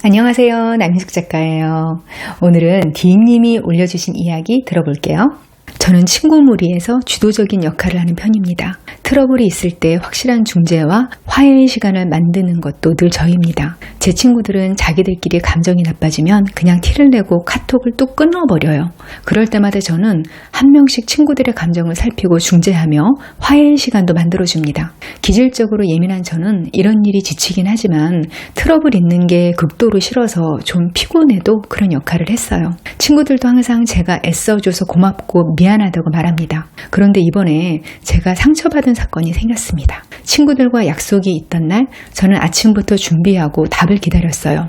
안녕하세요. 남희숙 작가예요. 오늘은 디님이 올려주신 이야기 들어볼게요. 저는 친구 무리에서 주도적인 역할을 하는 편입니다. 트러블이 있을 때 확실한 중재와 화해의 시간을 만드는 것도 늘 저입니다. 제 친구들은 자기들끼리 감정이 나빠지면 그냥 티를 내고 카톡을 뚝 끊어버려요. 그럴 때마다 저는 한 명씩 친구들의 감정을 살피고 중재하며 화해의 시간도 만들어줍니다. 기질적으로 예민한 저는 이런 일이 지치긴 하지만 트러블 있는 게 극도로 싫어서 좀 피곤해도 그런 역할을 했어요. 친구들도 항상 제가 애써줘서 고맙고 미안하다고 말합니다. 그런데 이번에 제가 상처받은 사건이 생겼습니다. 친구들과 약속이 있던 날 저는 아침부터 준비하고 답을 기다렸어요.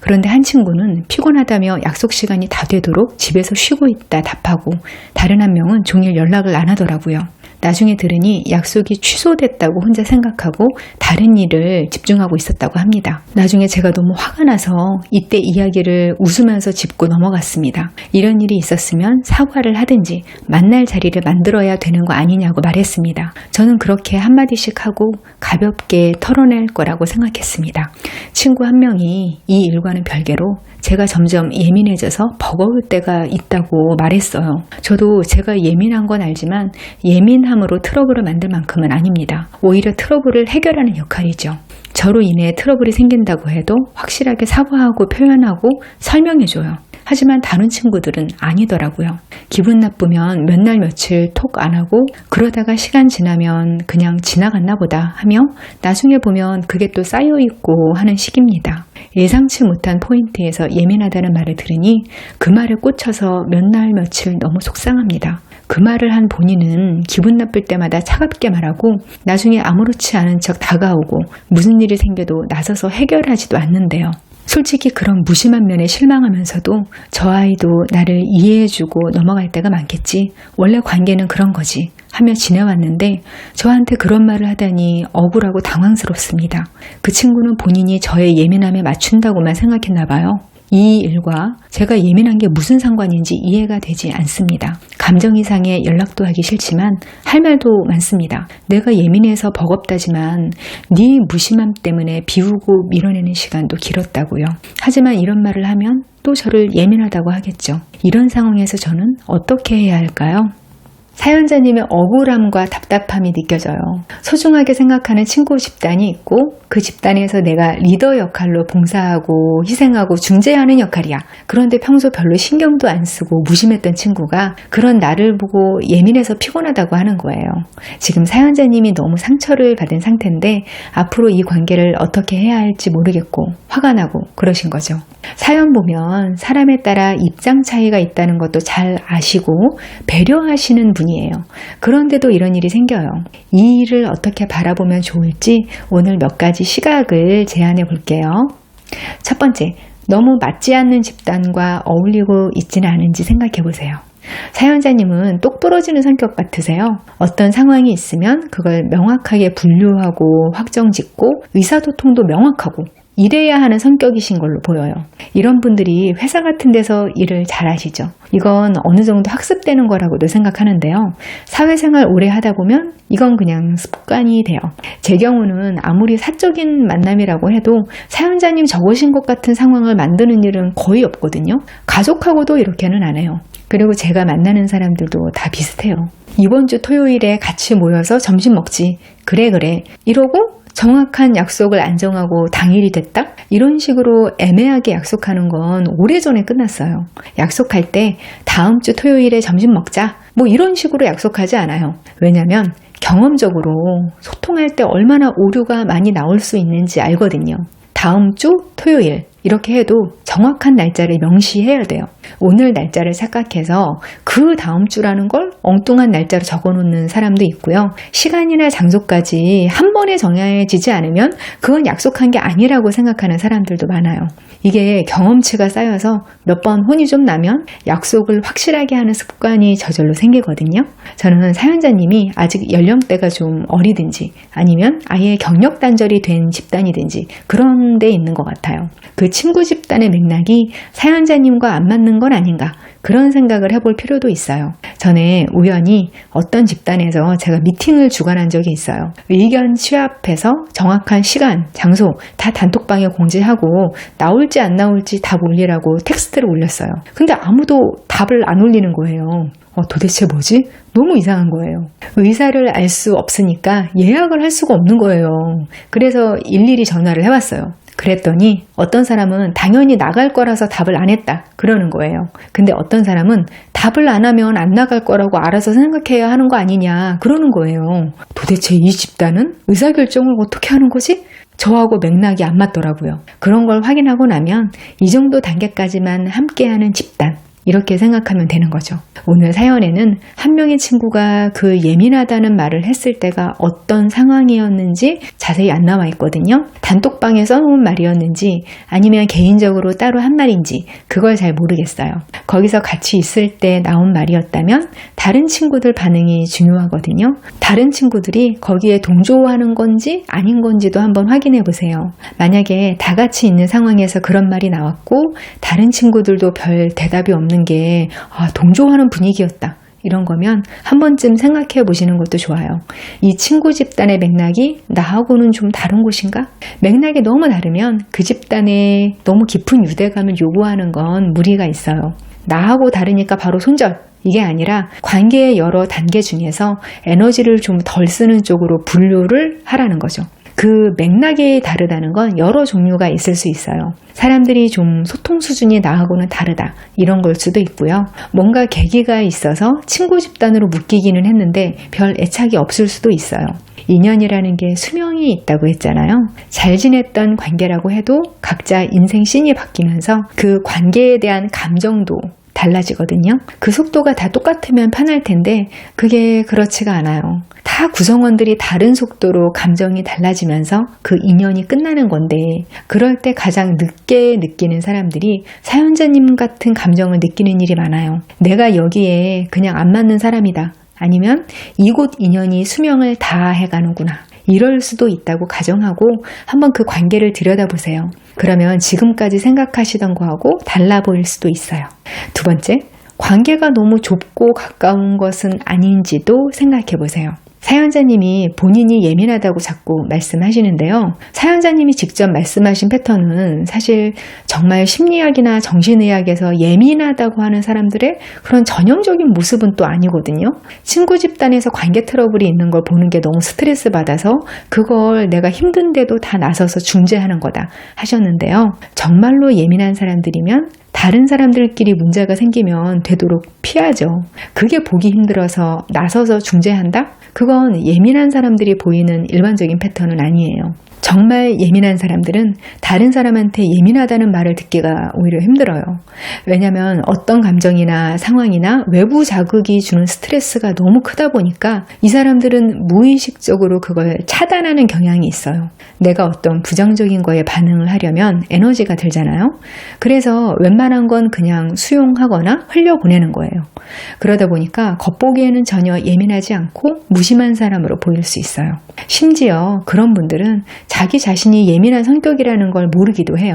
그런데 한 친구는 피곤하다며 약속 시간이 다 되도록 집에서 쉬고 있다 답하고 다른 한 명은 종일 연락을 안 하더라고요. 나중에 들으니 약속이 취소됐다고 혼자 생각하고 다른 일을 집중하고 있었다고 합니다. 나중에 제가 너무 화가 나서 이때 이야기를 웃으면서 짚고 넘어갔습니다. 이런 일이 있었으면 사과를 하든지 만날 자리를 만들어야 되는 거 아니냐고 말했습니다. 저는 그렇게 한마디씩 하고 가볍게 털어낼 거라고 생각했습니다. 친구 한 명이 이 일과는 별개로 제가 점점 예민해져서 버거울 때가 있다고 말했어요. 저도 제가 예민한 건 알지만 예민함으로 트러블을 만들 만큼은 아닙니다. 오히려 트러블을 해결하는 역할이죠. 저로 인해 트러블이 생긴다고 해도 확실하게 사과하고 표현하고 설명해줘요. 하지만 다른 친구들은 아니더라고요. 기분 나쁘면 몇 날 며칠 톡 안 하고 그러다가 시간 지나면 그냥 지나갔나 보다 하며 나중에 보면 그게 또 쌓여있고 하는 시기입니다. 예상치 못한 포인트에서 예민하다는 말을 들으니 그 말에 꽂혀서 몇 날 며칠 너무 속상합니다. 그 말을 한 본인은 기분 나쁠 때마다 차갑게 말하고 나중에 아무렇지 않은 척 다가오고 무슨 일이 생겨도 나서서 해결하지도 않는데요. 솔직히 그런 무심한 면에 실망하면서도 저 아이도 나를 이해해주고 넘어갈 때가 많겠지. 원래 관계는 그런 거지. 하며 지내왔는데 저한테 그런 말을 하다니 억울하고 당황스럽습니다. 그 친구는 본인이 저의 예민함에 맞춘다고만 생각했나 봐요. 이 일과 제가 예민한 게 무슨 상관인지 이해가 되지 않습니다. 감정이 상해 연락도 하기 싫지만 할 말도 많습니다. 내가 예민해서 버겁다지만 네 무심함 때문에 비우고 밀어내는 시간도 길었다고요. 하지만 이런 말을 하면 또 저를 예민하다고 하겠죠. 이런 상황에서 저는 어떻게 해야 할까요? 사연자님의 억울함과 답답함이 느껴져요. 소중하게 생각하는 친구 집단이 있고 그 집단에서 내가 리더 역할로 봉사하고 희생하고 중재하는 역할이야. 그런데 평소 별로 신경도 안 쓰고 무심했던 친구가 그런 나를 보고 예민해서 피곤하다고 하는 거예요. 지금 사연자님이 너무 상처를 받은 상태인데 앞으로 이 관계를 어떻게 해야 할지 모르겠고 화가 나고 그러신 거죠. 사연 보면 사람에 따라 입장 차이가 있다는 것도 잘 아시고 배려하시는 분이에요. 그런데도 이런 일이 생겨요. 이 일을 어떻게 바라보면 좋을지 오늘 몇 가지 시각을 제안해 볼게요. 첫 번째, 너무 맞지 않는 집단과 어울리고 있지는 않은지 생각해 보세요. 사연자님은 똑부러지는 성격 같으세요. 어떤 상황이 있으면 그걸 명확하게 분류하고 확정짓고 의사소통도 명확하고 이래야 하는 성격이신 걸로 보여요. 이런 분들이 회사 같은 데서 일을 잘 하시죠. 이건 어느 정도 학습되는 거라고도 생각하는데요. 사회생활 오래 하다 보면 이건 그냥 습관이 돼요. 제 경우는 아무리 사적인 만남이라고 해도 사연자님 적으신 것 같은 상황을 만드는 일은 거의 없거든요. 가족하고도 이렇게는 안 해요. 그리고 제가 만나는 사람들도 다 비슷해요. 이번 주 토요일에 같이 모여서 점심 먹지. 그래 이러고 정확한 약속을 안 정하고 당일이 됐다? 이런 식으로 애매하게 약속하는 건 오래전에 끝났어요. 약속할 때 다음 주 토요일에 점심 먹자. 뭐 이런 식으로 약속하지 않아요. 왜냐면 경험적으로 소통할 때 얼마나 오류가 많이 나올 수 있는지 알거든요. 다음 주 토요일 이렇게 해도 정확한 날짜를 명시해야 돼요. 오늘 날짜를 착각해서 그 다음 주라는 걸 엉뚱한 날짜로 적어놓는 사람도 있고요. 시간이나 장소까지 한 번에 정해지지 않으면 그건 약속한 게 아니라고 생각하는 사람들도 많아요. 이게 경험치가 쌓여서 몇 번 혼이 좀 나면 약속을 확실하게 하는 습관이 저절로 생기거든요. 저는 사연자님이 아직 연령대가 좀 어리든지 아니면 아예 경력 단절이 된 집단이든지 그런 데 있는 것 같아요. 그 친구 집단의 맥락이 사연자님과 안 맞는 건 아닌가, 그런 생각을 해볼 필요도 있어요. 전에 우연히 어떤 집단에서 제가 미팅을 주관한 적이 있어요. 의견 취합해서 정확한 시간, 장소 다 단톡방에 공지하고 나올지 안 나올지 답 올리라고 텍스트를 올렸어요. 근데 아무도 답을 안 올리는 거예요. 도대체 뭐지? 너무 이상한 거예요. 의사를 알 수 없으니까 예약을 할 수가 없는 거예요. 그래서 일일이 전화를 해봤어요. 그랬더니 어떤 사람은 당연히 나갈 거라서 답을 안 했다, 그러는 거예요. 근데 어떤 사람은 답을 안 하면 안 나갈 거라고 알아서 생각해야 하는 거 아니냐, 그러는 거예요. 도대체 이 집단은 의사결정을 어떻게 하는 거지? 저하고 맥락이 안 맞더라고요. 그런 걸 확인하고 나면 이 정도 단계까지만 함께하는 집단, 이렇게 생각하면 되는 거죠. 오늘 사연에는 한 명의 친구가 그 예민하다는 말을 했을 때가 어떤 상황이었는지 자세히 안 나와 있거든요. 단톡방에 써놓은 말이었는지 아니면 개인적으로 따로 한 말인지 그걸 잘 모르겠어요. 거기서 같이 있을 때 나온 말이었다면 다른 친구들 반응이 중요하거든요. 다른 친구들이 거기에 동조하는 건지 아닌 건지도 한번 확인해 보세요. 만약에 다 같이 있는 상황에서 그런 말이 나왔고 다른 친구들도 별 대답이 없는 게 동조하는 분위기였다, 이런 거면 한 번쯤 생각해 보시는 것도 좋아요. 이 친구 집단의 맥락이 나하고는 좀 다른 곳인가? 맥락이 너무 다르면 그 집단에 너무 깊은 유대감을 요구하는 건 무리가 있어요. 나하고 다르니까 바로 손절, 이게 아니라 관계의 여러 단계 중에서 에너지를 좀 덜 쓰는 쪽으로 분류를 하라는 거죠. 그 맥락이 다르다는 건 여러 종류가 있을 수 있어요. 사람들이 좀 소통 수준이 나하고는 다르다, 이런 걸 수도 있고요. 뭔가 계기가 있어서 친구 집단으로 묶이기는 했는데 별 애착이 없을 수도 있어요. 인연이라는 게 수명이 있다고 했잖아요. 잘 지냈던 관계라고 해도 각자 인생 씬이 바뀌면서 그 관계에 대한 감정도 달라지거든요. 그 속도가 다 똑같으면 편할 텐데 그게 그렇지가 않아요. 다 구성원들이 다른 속도로 감정이 달라지면서 그 인연이 끝나는 건데, 그럴 때 가장 늦게 느끼는 사람들이 사연자님 같은 감정을 느끼는 일이 많아요. 내가 여기에 그냥 안 맞는 사람이다, 아니면 이곳 인연이 수명을 다 해가는구나, 이럴 수도 있다고 가정하고 한번 그 관계를 들여다보세요. 그러면 지금까지 생각하시던 거하고 달라 보일 수도 있어요. 두 번째, 관계가 너무 좁고 가까운 것은 아닌지도 생각해 보세요. 사연자님이 본인이 예민하다고 자꾸 말씀하시는데요. 사연자님이 직접 말씀하신 패턴은 사실 정말 심리학이나 정신의학에서 예민하다고 하는 사람들의 그런 전형적인 모습은 또 아니거든요. 친구 집단에서 관계 트러블이 있는 걸 보는 게 너무 스트레스 받아서 그걸 내가 힘든데도 다 나서서 중재하는 거다 하셨는데요. 정말로 예민한 사람들이면 다른 사람들끼리 문제가 생기면 되도록 피하죠. 그게 보기 힘들어서 나서서 중재한다? 그건 예민한 사람들이 보이는 일반적인 패턴은 아니에요. 정말 예민한 사람들은 다른 사람한테 예민하다는 말을 듣기가 오히려 힘들어요. 왜냐하면 어떤 감정이나 상황이나 외부 자극이 주는 스트레스가 너무 크다 보니까 이 사람들은 무의식적으로 그걸 차단하는 경향이 있어요. 내가 어떤 부정적인 거에 반응을 하려면 에너지가 들잖아요. 그래서 웬만한 건 그냥 수용하거나 흘려보내는 거예요. 그러다 보니까 겉보기에는 전혀 예민하지 않고 무심한 사람으로 보일 수 있어요. 심지어 그런 분들은 자기 자신이 예민한 성격이라는 걸 모르기도 해요.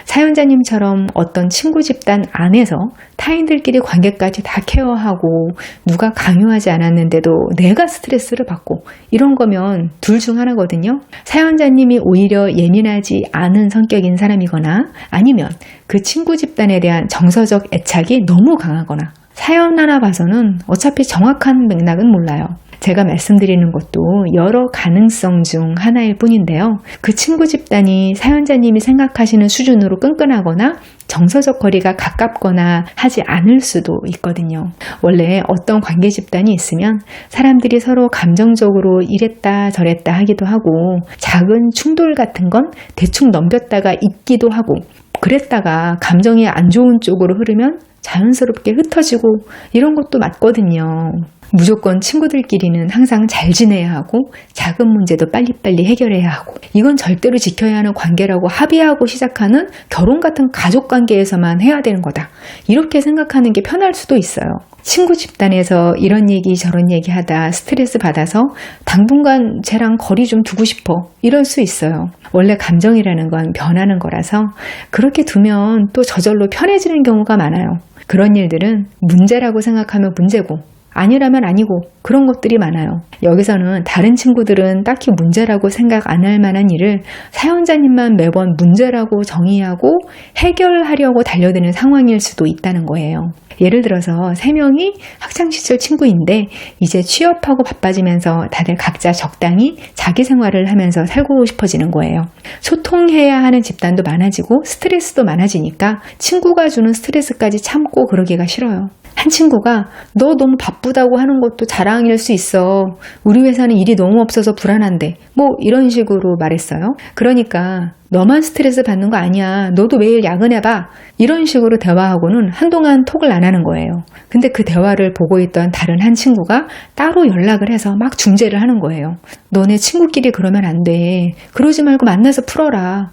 사연자님처럼 어떤 친구 집단 안에서 타인들끼리 관계까지 다 케어하고 누가 강요하지 않았는데도 내가 스트레스를 받고 이런 거면 둘 중 하나거든요. 사연자님이 오히려 예민하지 않은 성격인 사람이거나 아니면 그 친구 집단에 대한 정서적 애착이 너무 강하거나, 사연 하나 봐서는 어차피 정확한 맥락은 몰라요. 제가 말씀드리는 것도 여러 가능성 중 하나일 뿐인데요. 그 친구 집단이 사연자님이 생각하시는 수준으로 끈끈하거나 정서적 거리가 가깝거나 하지 않을 수도 있거든요. 원래 어떤 관계 집단이 있으면 사람들이 서로 감정적으로 이랬다 저랬다 하기도 하고 작은 충돌 같은 건 대충 넘겼다가 잊기도 하고, 그랬다가 감정이 안 좋은 쪽으로 흐르면 자연스럽게 흩어지고 이런 것도 맞거든요. 무조건 친구들끼리는 항상 잘 지내야 하고 작은 문제도 빨리빨리 해결해야 하고 이건 절대로 지켜야 하는 관계라고 합의하고 시작하는 결혼 같은 가족 관계에서만 해야 되는 거다. 이렇게 생각하는 게 편할 수도 있어요. 친구 집단에서 이런 얘기 저런 얘기 하다 스트레스 받아서 당분간 쟤랑 거리 좀 두고 싶어 이럴 수 있어요. 원래 감정이라는 건 변하는 거라서 그렇게 두면 또 저절로 편해지는 경우가 많아요. 그런 일들은 문제라고 생각하면 문제고 아니라면 아니고 그런 것들이 많아요. 여기서는 다른 친구들은 딱히 문제라고 생각 안 할 만한 일을 사연자님만 매번 문제라고 정의하고 해결하려고 달려드는 상황일 수도 있다는 거예요. 예를 들어서 3명이 학창시절 친구인데 이제 취업하고 바빠지면서 다들 각자 적당히 자기 생활을 하면서 살고 싶어지는 거예요. 소통해야 하는 집단도 많아지고 스트레스도 많아지니까 친구가 주는 스트레스까지 참고 그러기가 싫어요. 한 친구가 너 너무 바쁘다고 하는 것도 자랑일 수 있어. 우리 회사는 일이 너무 없어서 불안한데 뭐 이런 식으로 말했어요. 그러니까 너만 스트레스 받는 거 아니야. 너도 매일 야근해봐. 이런 식으로 대화하고는 한동안 톡을 안 하는 거예요. 근데 그 대화를 보고 있던 다른 한 친구가 따로 연락을 해서 막 중재를 하는 거예요. 너네 친구끼리 그러면 안 돼. 그러지 말고 만나서 풀어라.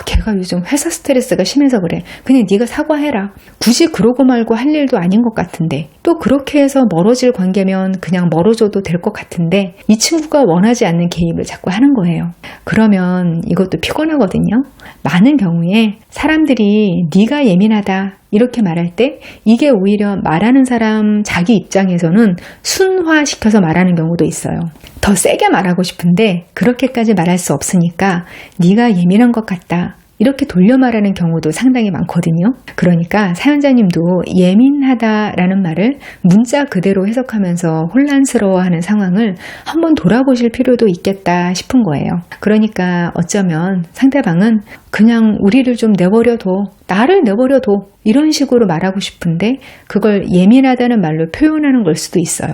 걔가 요즘 회사 스트레스가 심해서 그래. 그냥 네가 사과해라. 굳이 그러고 말고 할 일도 아닌 것 같은데 또 그렇게 해서 멀어질 관계면 그냥 멀어져도 될 것 같은데 이 친구가 원하지 않는 개입을 자꾸 하는 거예요. 그러면 이것도 피곤하거든요. 많은 경우에 사람들이 네가 예민하다 이렇게 말할 때 이게 오히려 말하는 사람 자기 입장에서는 순화시켜서 말하는 경우도 있어요. 더 세게 말하고 싶은데 그렇게까지 말할 수 없으니까 네가 예민한 것 같다. 이렇게 돌려 말하는 경우도 상당히 많거든요. 그러니까 사연자님도 예민하다라는 말을 문자 그대로 해석하면서 혼란스러워하는 상황을 한번 돌아보실 필요도 있겠다 싶은 거예요. 그러니까 어쩌면 상대방은 그냥 우리를 좀 내버려둬, 나를 내버려둬 이런 식으로 말하고 싶은데 그걸 예민하다는 말로 표현하는 걸 수도 있어요.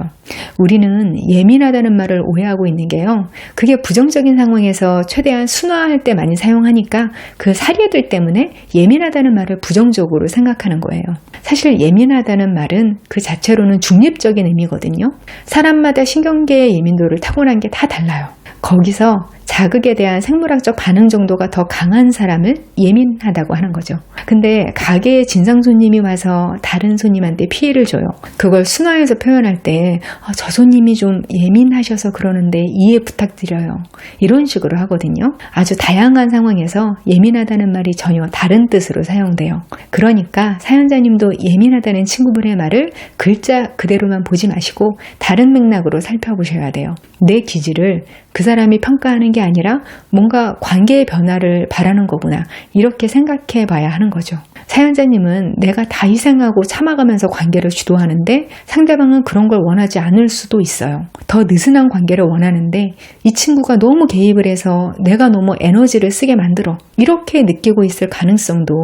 우리는 예민하다는 말을 오해하고 있는 게요. 그게 부정적인 상황에서 최대한 순화할 때 많이 사용하니까 그 사례들 때문에 예민하다는 말을 부정적으로 생각하는 거예요. 사실 예민하다는 말은 그 자체로는 중립적인 의미거든요. 사람마다 신경계의 예민도를 타고난 게 다 달라요. 거기서 자극에 대한 생물학적 반응 정도가 더 강한 사람을 예민하다고 하는 거죠. 근데 가게에 진상 손님이 와서 다른 손님한테 피해를 줘요. 그걸 순화해서 표현할 때 저 손님이 좀 예민하셔서 그러는데 이해 부탁드려요. 이런 식으로 하거든요. 아주 다양한 상황에서 예민하다는 말이 전혀 다른 뜻으로 사용돼요. 그러니까 사연자님도 예민하다는 친구분의 말을 글자 그대로만 보지 마시고 다른 맥락으로 살펴보셔야 돼요. 내 기질을 그 사람이 평가하는 게 아니라 뭔가 관계의 변화를 바라는 거구나 이렇게 생각해 봐야 하는 거죠. 사연자님은 내가 다 희생하고 참아가면서 관계를 주도하는데 상대방은 그런 걸 원하지 않을 수도 있어요. 더 느슨한 관계를 원하는데 이 친구가 너무 개입을 해서 내가 너무 에너지를 쓰게 만들어 이렇게 느끼고 있을 가능성도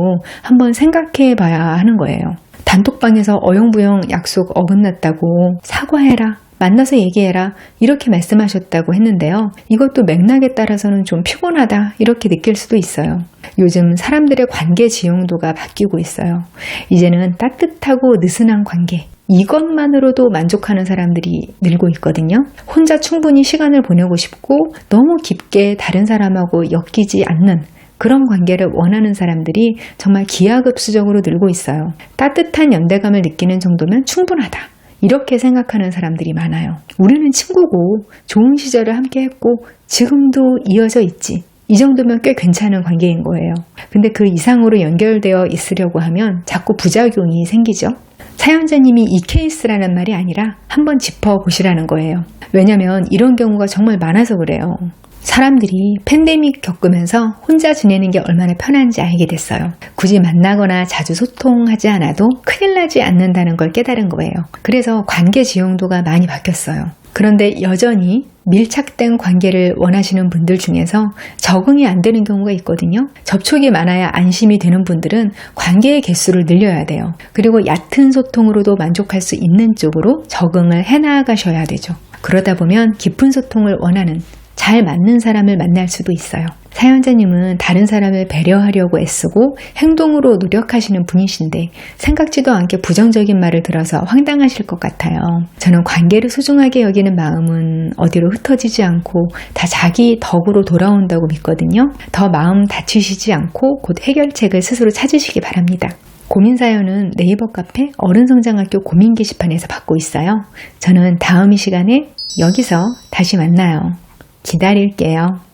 한번 생각해 봐야 하는 거예요. 단톡방에서 어영부영 약속 어긋났다고 사과해라. 만나서 얘기해라 이렇게 말씀하셨다고 했는데요. 이것도 맥락에 따라서는 좀 피곤하다 이렇게 느낄 수도 있어요. 요즘 사람들의 관계 지형도가 바뀌고 있어요. 이제는 따뜻하고 느슨한 관계 이것만으로도 만족하는 사람들이 늘고 있거든요. 혼자 충분히 시간을 보내고 싶고 너무 깊게 다른 사람하고 엮이지 않는 그런 관계를 원하는 사람들이 정말 기하급수적으로 늘고 있어요. 따뜻한 연대감을 느끼는 정도면 충분하다. 이렇게 생각하는 사람들이 많아요. 우리는 친구고 좋은 시절을 함께 했고 지금도 이어져 있지. 이 정도면 꽤 괜찮은 관계인 거예요. 근데 그 이상으로 연결되어 있으려고 하면 자꾸 부작용이 생기죠. 사연자님이 이 케이스라는 말이 아니라 한번 짚어보시라는 거예요. 왜냐면 이런 경우가 정말 많아서 그래요. 사람들이 팬데믹 겪으면서 혼자 지내는 게 얼마나 편한지 알게 됐어요. 굳이 만나거나 자주 소통하지 않아도 큰일 나지 않는다는 걸 깨달은 거예요. 그래서 관계 지형도가 많이 바뀌었어요. 그런데 여전히 밀착된 관계를 원하시는 분들 중에서 적응이 안 되는 경우가 있거든요. 접촉이 많아야 안심이 되는 분들은 관계의 개수를 늘려야 돼요. 그리고 얕은 소통으로도 만족할 수 있는 쪽으로 적응을 해나가셔야 되죠. 그러다 보면 깊은 소통을 원하는 잘 맞는 사람을 만날 수도 있어요. 사연자님은 다른 사람을 배려하려고 애쓰고 행동으로 노력하시는 분이신데 생각지도 않게 부정적인 말을 들어서 황당하실 것 같아요. 저는 관계를 소중하게 여기는 마음은 어디로 흩어지지 않고 다 자기 덕으로 돌아온다고 믿거든요. 더 마음 다치시지 않고 곧 해결책을 스스로 찾으시기 바랍니다. 고민 사연은 네이버 카페 어른성장학교 고민 게시판에서 받고 있어요. 저는 다음 이 시간에 여기서 다시 만나요. 기다릴게요.